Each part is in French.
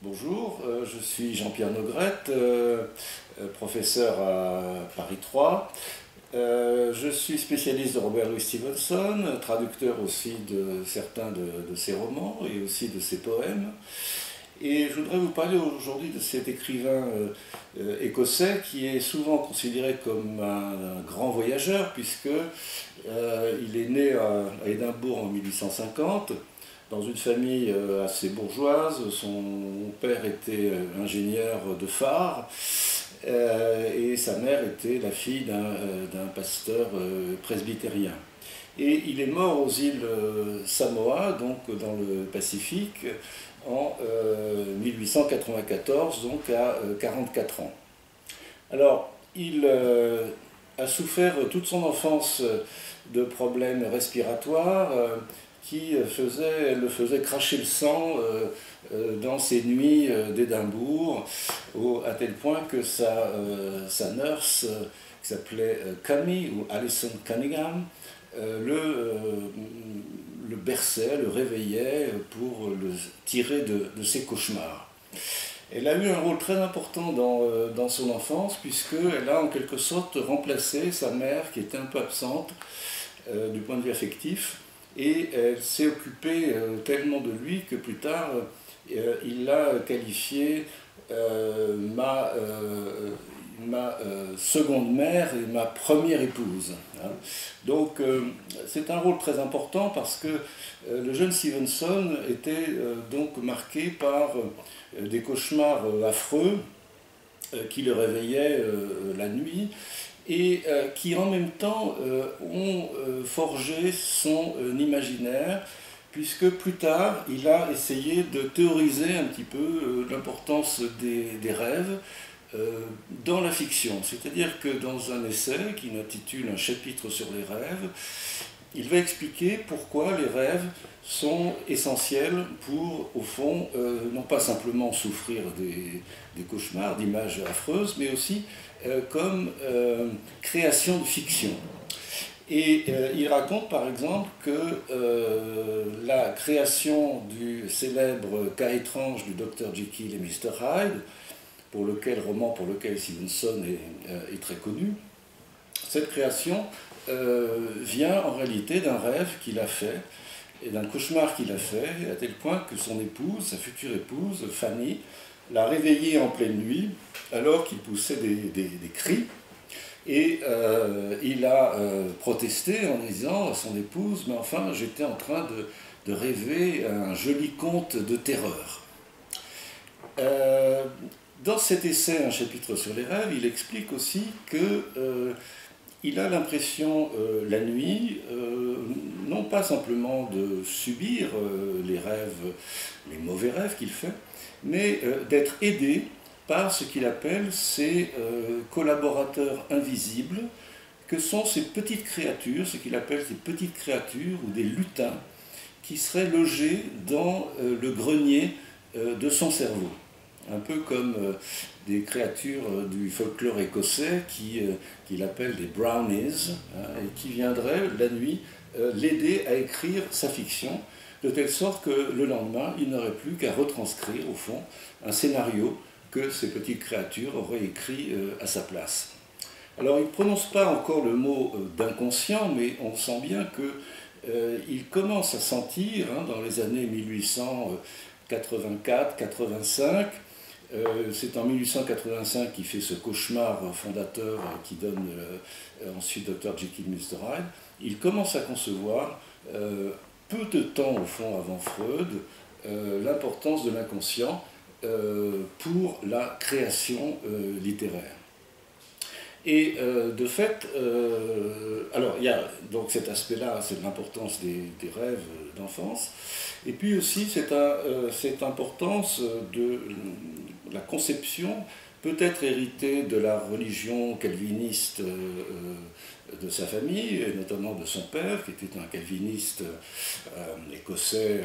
Bonjour, je suis Jean-Pierre Nogrette, professeur à Paris 3. Je suis spécialiste de Robert Louis Stevenson, traducteur aussi de certains de ses romans et aussi de ses poèmes. Et je voudrais vous parler aujourd'hui de cet écrivain écossais qui est souvent considéré comme un grand voyageur puisque il est né à Édimbourg en 1850 dans une famille assez bourgeoise. Son père était ingénieur de phare et sa mère était la fille d'un pasteur presbytérien. Et il est mort aux îles Samoa, donc dans le Pacifique, en 1894, donc à 44 ans. Alors, il a souffert toute son enfance de problèmes respiratoires qui le faisaient cracher le sang dans ses nuits d'Édimbourg, à tel point que sa nurse, qui s'appelait Cami ou Alison Cunningham, le berçait, le réveillait pour le tirer de ses cauchemars. Elle a eu un rôle très important dans son enfance, puisqu'elle a en quelque sorte remplacé sa mère qui était un peu absente du point de vue affectif, et elle s'est occupée tellement de lui que plus tard il l'a qualifiée ma seconde mère et ma première épouse. Donc c'est un rôle très important parce que le jeune Stevenson était donc marqué par des cauchemars affreux qui le réveillaient la nuit et qui en même temps ont forgé son imaginaire, puisque plus tard il a essayé de théoriser un petit peu l'importance des rêves dans la fiction. C'est-à-dire que dans un essai qu'il intitule Un chapitre sur les rêves, il va expliquer pourquoi les rêves sont essentiels pour, au fond, non pas simplement souffrir des cauchemars, d'images affreuses, mais aussi comme création de fiction. Et il raconte par exemple que la création du célèbre cas étrange du Dr Jekyll et Mr Hyde, roman pour lequel Stevenson est très connu, cette création vient en réalité d'un rêve qu'il a fait et d'un cauchemar qu'il a fait, à tel point que son épouse, sa future épouse, Fanny, l'a réveillé en pleine nuit alors qu'il poussait des cris. Et il a protesté en disant à son épouse « Mais enfin, j'étais en train de rêver un joli conte de terreur ». Dans cet essai, Un chapitre sur les rêves, il explique aussi qu'il a l'impression la nuit, non pas simplement de subir les rêves, les mauvais rêves qu'il fait, mais d'être aidé par ce qu'il appelle ses collaborateurs invisibles, que sont ces petites créatures, ce qu'il appelle ces petites créatures ou des lutins, qui seraient logés dans le grenier de son cerveau. Un peu comme des créatures du folklore écossais qu'il appelle des brownies, et qui viendraient la nuit l'aider à écrire sa fiction, de telle sorte que le lendemain, il n'aurait plus qu'à retranscrire, au fond, un scénario que ces petites créatures auraient écrit à sa place. Alors, il ne prononce pas encore le mot d'inconscient, mais on sent bien qu'il commence à sentir, dans les années 1884-85, c'est en 1885 qu'il fait ce cauchemar fondateur qui donne ensuite Dr Jekyll et Mr Hyde. Il commence à concevoir, peu de temps au fond avant Freud, l'importance de l'inconscient pour la création littéraire. Et de fait, alors il y a donc cet aspect-là, c'est l'importance des rêves d'enfance, et puis aussi cette importance de la conception, peut-être héritée de la religion calviniste de sa famille, et notamment de son père, qui était un calviniste écossais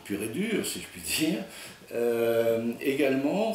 pur et dur, si je puis dire. Également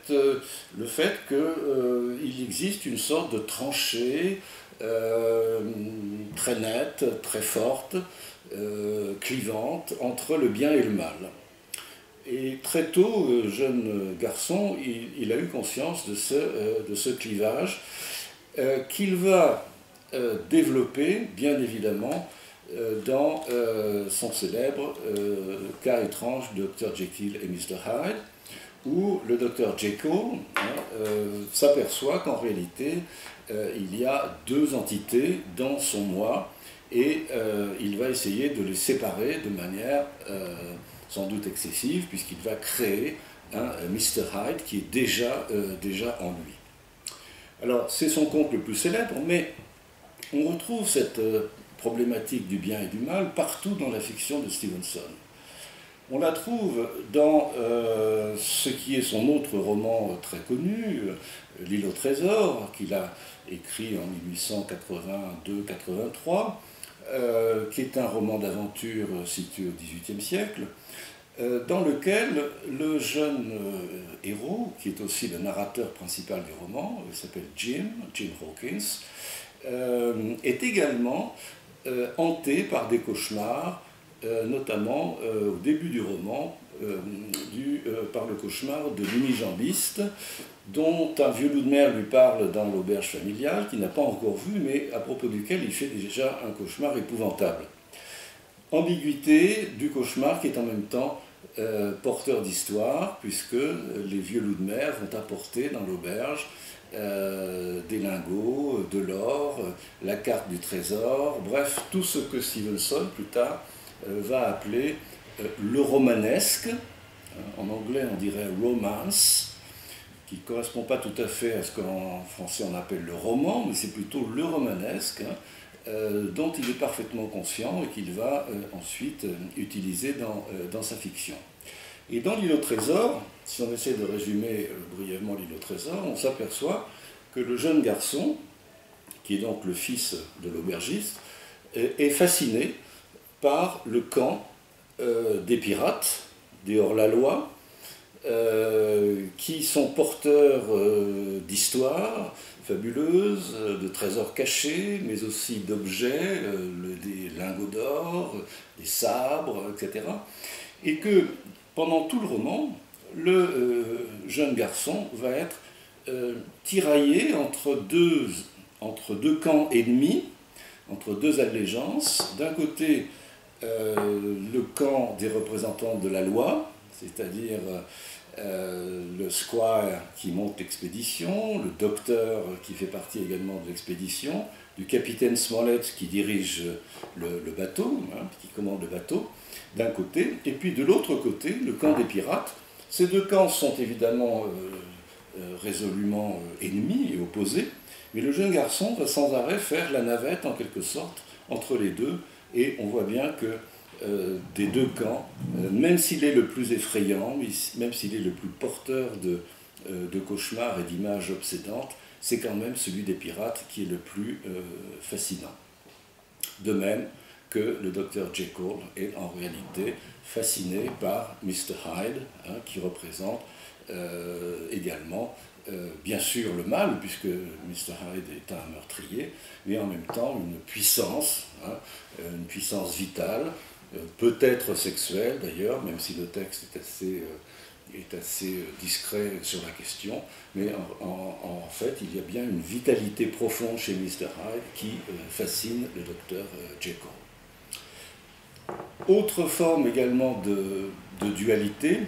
le fait qu'il existe une sorte de tranchée très nette, très forte, clivante entre le bien et le mal. Et très tôt, jeune garçon, il a eu conscience de ce clivage qu'il va développer, bien évidemment, dans son célèbre cas étrange de Dr. Jekyll et Mr. Hyde, où le Dr. Jekyll s'aperçoit qu'en réalité, il y a deux entités dans son moi, et il va essayer de les séparer de manière sans doute excessive, puisqu'il va créer un Mr. Hyde qui est déjà en lui. Alors, c'est son conte le plus célèbre, mais on retrouve cette problématique du bien et du mal partout dans la fiction de Stevenson. On la trouve dans ce qui est son autre roman très connu, L'île au trésor, qu'il a écrit en 1882-83, qui est un roman d'aventure situé au XVIIIe siècle, dans lequel le jeune héros, qui est aussi le narrateur principal du roman, il s'appelle Jim Hawkins, est également hanté par des cauchemars, notamment au début du roman, par le cauchemar de l'unijambiste, dont un vieux loup de mer lui parle dans l'auberge familiale, qu'il n'a pas encore vu, mais à propos duquel il fait déjà un cauchemar épouvantable. Ambiguïté du cauchemar qui est en même temps porteur d'histoire, puisque les vieux loups de mer vont apporter dans l'auberge des lingots, de l'or, la carte du trésor, bref, tout ce que Stevenson, plus tard, va appeler le romanesque. En anglais, on dirait romance, qui ne correspond pas tout à fait à ce qu'en français on appelle le roman, mais c'est plutôt le romanesque, dont il est parfaitement conscient et qu'il va ensuite utiliser dans sa fiction. Et dans L'île au trésor, si on essaie de résumer brièvement L'île au trésor, on s'aperçoit que le jeune garçon, qui est donc le fils de l'aubergiste, est fasciné par le camp des pirates, des hors-la-loi, qui sont porteurs d'histoires fabuleuses, de trésors cachés, mais aussi d'objets, des lingots d'or, des sabres, etc. Et que pendant tout le roman, le jeune garçon va être tiraillé entre deux camps ennemis, entre deux allégeances. D'un côté, le camp des représentants de la loi, c'est-à-dire le squire qui monte l'expédition, le docteur qui fait partie également de l'expédition, du capitaine Smollett qui dirige le bateau, qui commande le bateau, d'un côté, et puis de l'autre côté, le camp des pirates. Ces deux camps sont évidemment résolument ennemis et opposés, mais le jeune garçon va sans arrêt faire la navette en quelque sorte entre les deux, et on voit bien que des deux camps, même s'il est le plus effrayant, même s'il est le plus porteur de cauchemars et d'images obsédantes, c'est quand même celui des pirates qui est le plus fascinant. De même que le docteur Jekyll est en réalité fasciné par Mr. Hyde, qui représente également, bien sûr, le mal, puisque Mr. Hyde est un meurtrier, mais en même temps une puissance vitale, peut-être sexuelle d'ailleurs, même si le texte est assez discret sur la question, mais en fait, il y a bien une vitalité profonde chez Mr. Hyde qui fascine le docteur Jekyll. Autre forme également de dualité,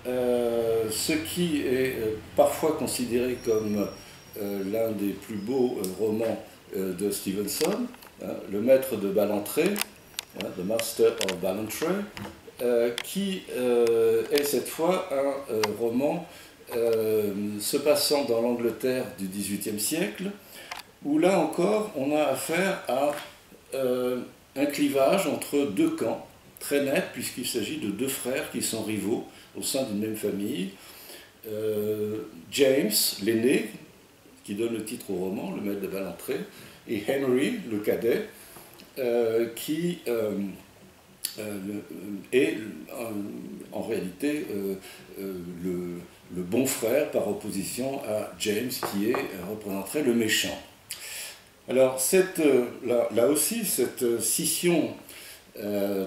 ce qui est parfois considéré comme l'un des plus beaux romans de Stevenson, Le Maître de Ballantrae, The Master of Ballantrae, qui est cette fois un roman se passant dans l'Angleterre du XVIIIe siècle, où là encore on a affaire à un clivage entre deux camps, très net, puisqu'il s'agit de deux frères qui sont rivaux au sein d'une même famille. James, l'aîné, qui donne le titre au roman, Le Maître de Ballantrae, et Henry, le cadet, qui est en réalité le bon frère par opposition à James, qui représenterait le méchant. Alors là aussi, cette scission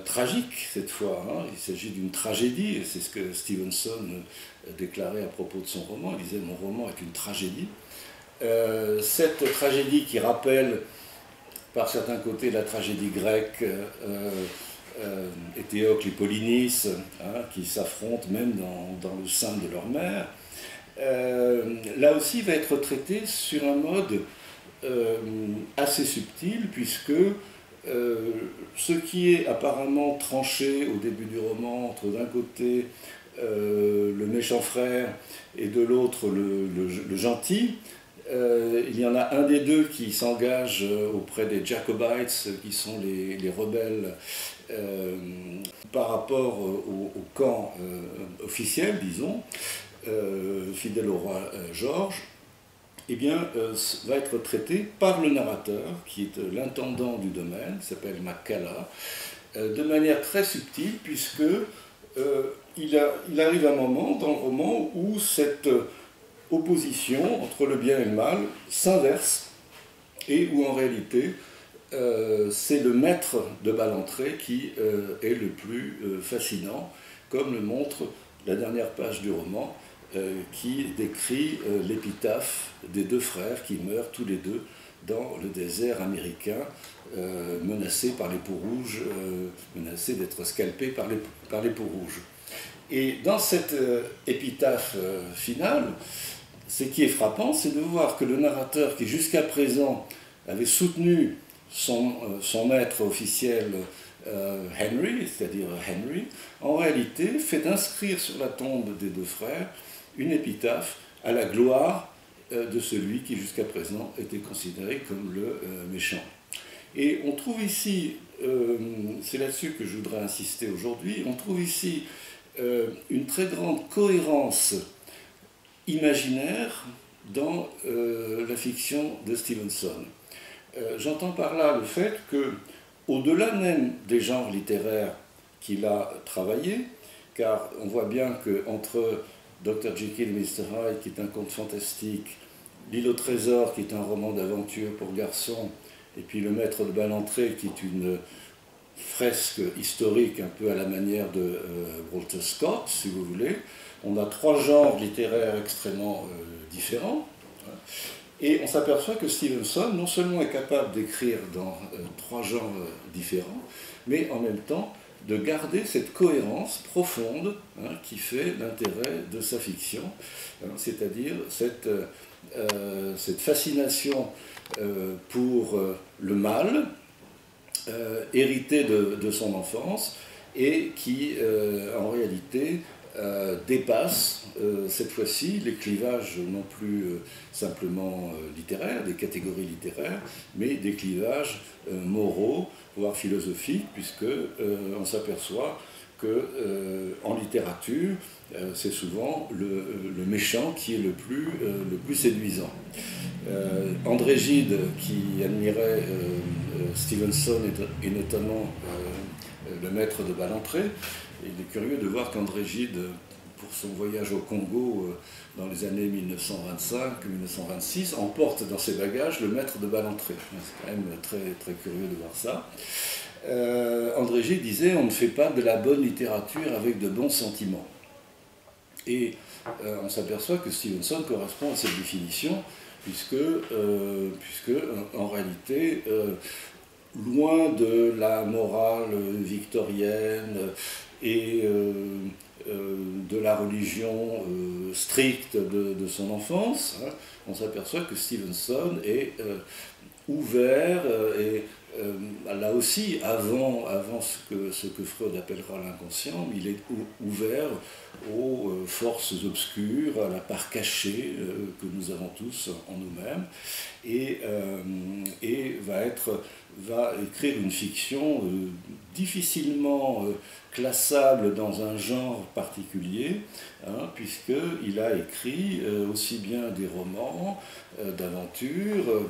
tragique cette fois. Hein. Il s'agit d'une tragédie, et c'est ce que Stevenson déclarait à propos de son roman. Il disait « Mon roman est une tragédie ». Cette tragédie qui rappelle par certains côtés la tragédie grecque, Éthéocle et Polynice, hein, qui s'affrontent même dans le sein de leur mère, là aussi va être traitée sur un mode assez subtil, puisque ce qui est apparemment tranché au début du roman entre d'un côté le méchant frère et de l'autre le gentil, il y en a un des deux qui s'engage auprès des Jacobites, qui sont les rebelles par rapport au camp officiel, disons, fidèle au roi George, eh bien, va être traité par le narrateur, qui est l'intendant du domaine, qui s'appelle McCalla, de manière très subtile, puisque il arrive un moment dans le roman où cette opposition entre le bien et le mal s'inverse, et où en réalité c'est le maître de Ballantrae qui est le plus fascinant, comme le montre la dernière page du roman, qui décrit l'épitaphe des deux frères qui meurent tous les deux dans le désert américain, menacés par les peaux rouges, menacés d'être scalpés par les peaux rouges. Et dans cette épitaphe finale, ce qui est frappant, c'est de voir que le narrateur qui jusqu'à présent avait soutenu son maître officiel Henry, c'est-à-dire Henry, en réalité fait inscrire sur la tombe des deux frères une épitaphe à la gloire de celui qui jusqu'à présent était considéré comme le méchant. Et on trouve ici, c'est là-dessus que je voudrais insister aujourd'hui, on trouve ici une très grande cohérence imaginaire dans la fiction de Stevenson. J'entends par là le fait que, au-delà même des genres littéraires qu'il a travaillé, car on voit bien qu'entre Dr. Jekyll et Mr. Hyde, qui est un conte fantastique, L'île au trésor, qui est un roman d'aventure pour garçons, et puis Le maître de Ballantrae, qui est une fresque historique un peu à la manière de Walter Scott, si vous voulez, on a trois genres littéraires extrêmement différents. Et on s'aperçoit que Stevenson, non seulement est capable d'écrire dans trois genres différents, mais en même temps de garder cette cohérence profonde, hein, qui fait l'intérêt de sa fiction, hein, c'est-à-dire cette fascination pour le mal, hérité de son enfance, et qui, en réalité, dépasse cette fois-ci les clivages non plus simplement littéraires, des catégories littéraires, mais des clivages moraux, voire philosophiques, puisque on s'aperçoit que en littérature, c'est souvent le méchant qui est le plus séduisant. André Gide, qui admirait Stevenson et notamment le maître de Ballantrae, il est curieux de voir qu'André Gide, pour son voyage au Congo dans les années 1925-1926, emporte dans ses bagages le maître de Ballantrae. C'est quand même très, très curieux de voir ça. André Gide disait « On ne fait pas de la bonne littérature avec de bons sentiments ». Et on s'aperçoit que Stevenson correspond à cette définition, puisque en réalité, loin de la morale victorienne et de la religion stricte de son enfance, hein, on s'aperçoit que Stevenson est ouvert et là aussi, avant ce que Freud appellera l'inconscient, il est ouvert aux forces obscures, à la part cachée que nous avons tous en nous-mêmes, et va écrire une fiction difficilement classable dans un genre particulier, hein, puisqu'il a écrit aussi bien des romans d'aventure,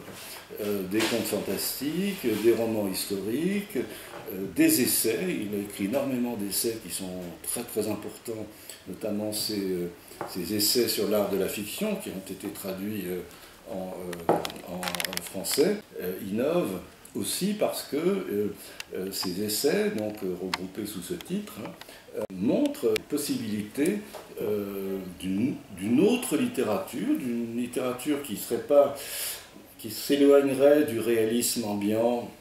des contes fantastiques, des romans historiques, des essais. Il a écrit énormément d'essais qui sont très très importants, notamment ces essais sur l'art de la fiction qui ont été traduits en français. Innove, aussi parce que ces essais, donc regroupés sous ce titre, montrent la possibilité d'une autre littérature, d'une littérature qui s'éloignerait du réalisme ambiant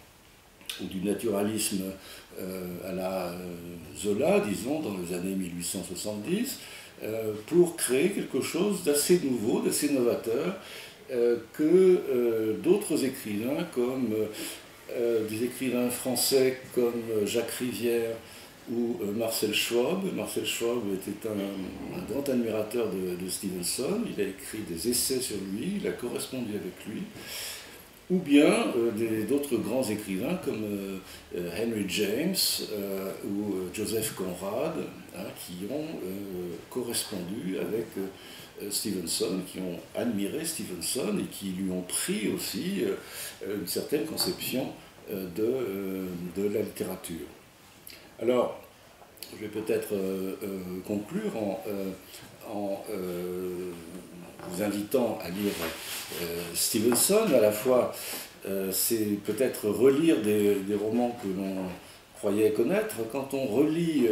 ou du naturalisme à la Zola, disons, dans les années 1870, pour créer quelque chose d'assez nouveau, d'assez novateur, que d'autres écrivains, comme des écrivains français comme Jacques Rivière ou Marcel Schwab. Marcel Schwab était un grand admirateur de Stevenson, il a écrit des essais sur lui, il a correspondu avec lui, ou bien d'autres grands écrivains comme Henry James ou Joseph Conrad, qui ont correspondu avec Stevenson, qui ont admiré Stevenson et qui lui ont pris aussi une certaine conception de la littérature. Alors, je vais peut-être conclure en vous invitant à lire Stevenson. À la fois, c'est peut-être relire des romans que l'on croyait connaître. Quand on relit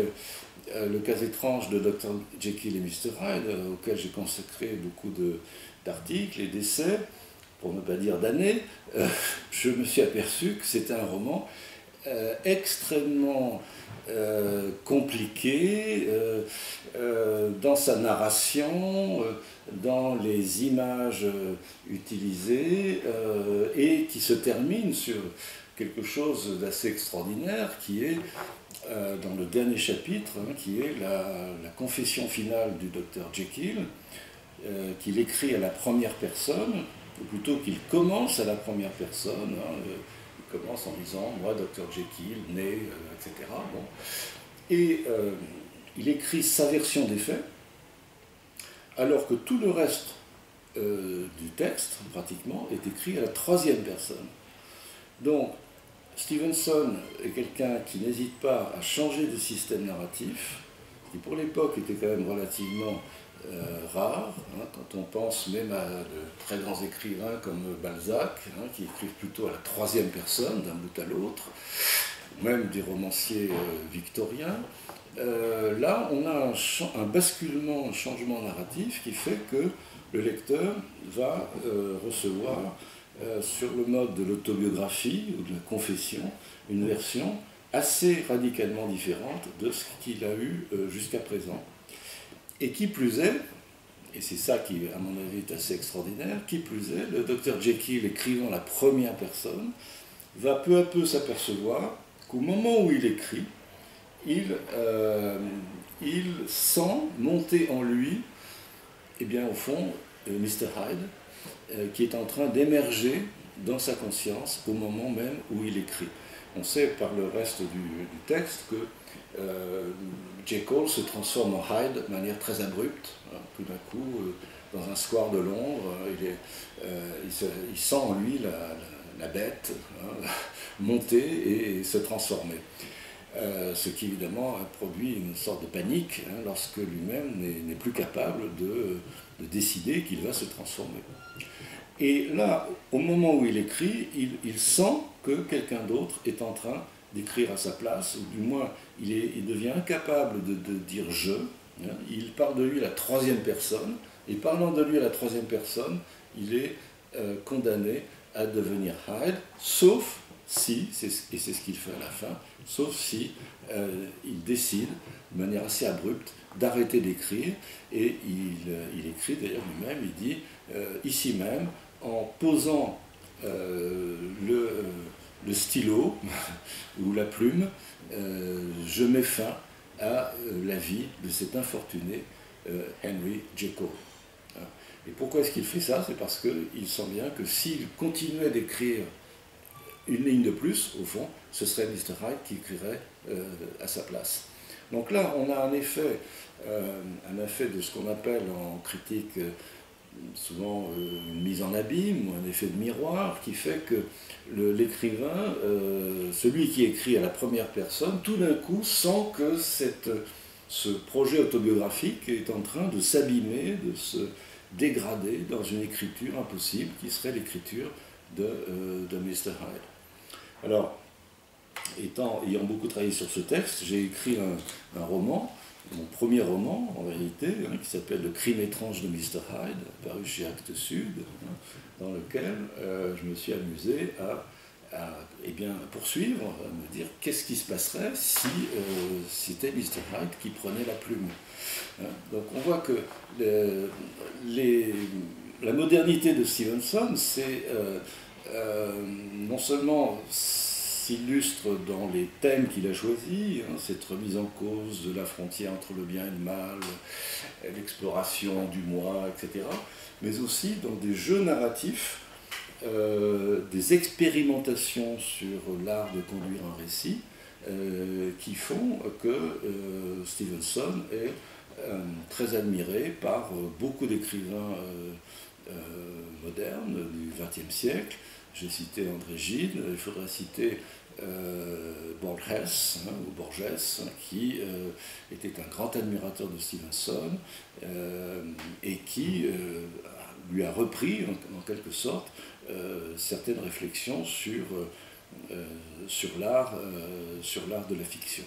Le cas étrange de Dr. Jekyll et Mr. Hyde, auquel j'ai consacré beaucoup d'articles et d'essais, pour ne pas dire d'années, je me suis aperçu que c'était un roman extrêmement compliqué dans sa narration, dans les images utilisées, et qui se termine sur quelque chose d'assez extraordinaire qui est dans le dernier chapitre, qui est la confession finale du docteur Jekyll, qu'il écrit à la première personne, ou plutôt qu'il commence à la première personne. Il commence en disant « Moi, docteur Jekyll, né, etc. » Bon. Et il écrit sa version des faits, alors que tout le reste du texte, pratiquement, est écrit à la troisième personne. Donc, Stevenson est quelqu'un qui n'hésite pas à changer de système narratif, qui pour l'époque était quand même relativement rare, quand on pense même à de très grands écrivains comme Balzac, qui écrivent plutôt à la troisième personne, d'un bout à l'autre, ou même des romanciers victoriens. Là, on a un basculement, un changement narratif qui fait que le lecteur va recevoir sur le mode de l'autobiographie ou de la confession, une version assez radicalement différente de ce qu'il a eu jusqu'à présent. Et qui plus est, et c'est ça qui, à mon avis, est assez extraordinaire, qui plus est, le docteur Jekyll, écrivant la première personne, va peu à peu s'apercevoir qu'au moment où il écrit, il sent monter en lui, eh bien, au fond, Mr. Hyde, qui est en train d'émerger dans sa conscience au moment même où il écrit. On sait par le reste du texte que Jekyll se transforme en Hyde de manière très abrupte. Tout d'un coup, dans un square de Londres, il sent en lui la bête monter et se transformer. Ce qui évidemment produit une sorte de panique lorsque lui-même n'est plus capable de décider qu'il va se transformer. Et là, au moment où il écrit, il sent que quelqu'un d'autre est en train d'écrire à sa place, ou du moins il devient incapable de dire « je ». Il parle de lui à la troisième personne, et parlant de lui à la troisième personne, il est condamné à devenir Hyde, sauf si, et c'est ce qu'il fait à la fin, sauf si il décide de manière assez abrupte d'arrêter d'écrire, et il écrit d'ailleurs lui-même, il dit ici même, en posant le stylo ou la plume, je mets fin à la vie de cet infortuné Henry Jekyll. Et pourquoi est-ce qu'il fait ça? C'est parce qu'il sent bien que s'il continuait d'écrire une ligne de plus, au fond, ce serait Mr. Hyde qui écrirait à sa place. Donc là, on a un effet de ce qu'on appelle en critique souvent une mise en abîme ou un effet de miroir qui fait que l'écrivain, celui qui écrit à la première personne, tout d'un coup sent que ce projet autobiographique est en train de s'abîmer, de se dégrader dans une écriture impossible qui serait l'écriture de Mr. Hyde. Alors, ayant beaucoup travaillé sur ce texte, j'ai écrit un roman, mon premier roman en réalité, qui s'appelle Le crime étrange de Mr. Hyde, paru chez Actes Sud, dans lequel je me suis amusé à poursuivre, à me dire qu'est-ce qui se passerait si c'était Mr. Hyde qui prenait la plume. Donc on voit que la modernité de Stevenson, c'est non seulement s'illustre dans les thèmes qu'il a choisis, cette remise en cause de la frontière entre le bien et le mal, l'exploration du moi, etc., mais aussi dans des jeux narratifs, des expérimentations sur l'art de conduire un récit, qui font que Stevenson est très admiré par beaucoup d'écrivains modernes du XXe siècle. J'ai cité André Gide, il faudrait citer Borges, qui était un grand admirateur de Stevenson et qui lui a repris en quelque sorte certaines réflexions sur l'art de la fiction.